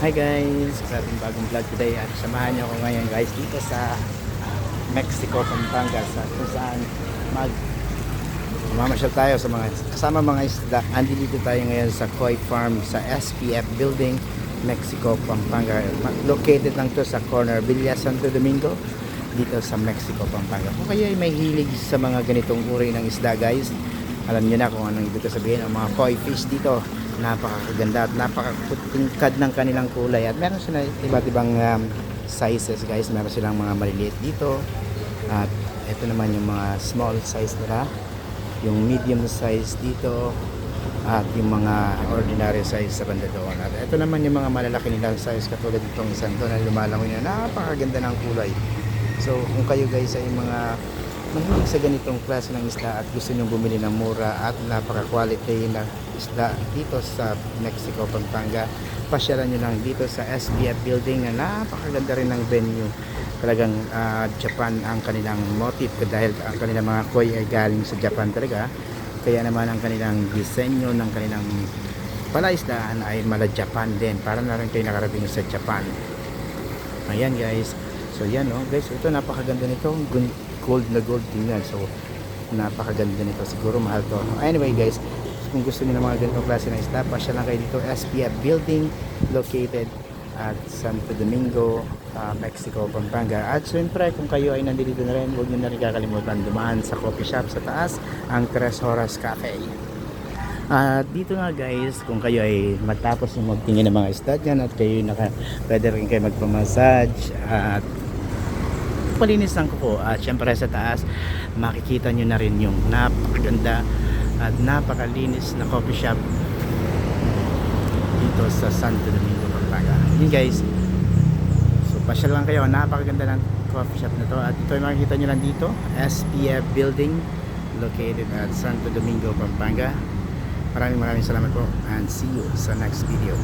Hi guys! Sa ating bagong vlog today at samahan niyo ako ngayon guys dito sa Mexico, Pampanga kung saan mamasyal tayo sa mga kasama mga isda. Andito tayo ngayon sa Koi Farm sa SPF Building, Mexico, Pampanga. Located lang to sa corner Villa Santo Domingo dito sa Mexico, Pampanga. Kung kayo ay may hilig sa mga ganitong uri ng isda guys, alam niyo na kung anong ibig sabihin ang mga koi fish dito. Napakaganda at napakatingkad ng kanilang kulay at meron sila iba't ibang sizes guys. Meron silang mga maliliit dito at ito naman yung mga small size nila, yung medium size dito at yung mga ordinary size sa banda doon. At ito naman yung mga malalaki nilang size katulad itong isang to na lumalangoy na napakaganda ng kulay. So kung kayo guys ay mga mahilig sa ganitong klase ng isda at gusto nyo bumili ng mura at napaka-quality na isda dito sa Mexico, Pampanga, pasyalan nyo lang dito sa SPF Building na napakaganda rin ng venue. Talagang Japan ang kanilang motif dahil ang kanilang mga koi ay galing sa Japan talaga. Kaya naman ang kanilang disenyo ng kanilang palaisdaan ay mala Japan din. Para na rin kayo nakarating sa Japan. Ayan guys. So yan guys, ito napakaganda nito. Gold na gold din yan. So napakaganda nito. Siguro mahal to. Anyway guys, kung gusto niyo ng mga ganitong klase ng isda, pasya lang kayo dito. SPF Building located at Santo Domingo, Mexico, Pampanga. At syempre kung kayo ay nandito na rin, huwag niyo na rin kakalimutan dumaan sa coffee shop sa taas, ang 3 Horas Cafe. At dito nga guys, kung kayo ay matapos ng magtingin ng mga isda dyan at kayo pwede rin kayo magpamassage at palinis ng kuko. At syempre sa taas makikita nyo na rin yung napakaganda at napakalinis na coffee shop dito sa Santo Domingo, Pampanga. Yun guys, so pasyal lang kayo, napakaganda ng coffee shop na to. At ito ay makikita nyo lang dito, SPF Building located at Santo Domingo, Pampanga. Maraming salamat po and see you sa next video.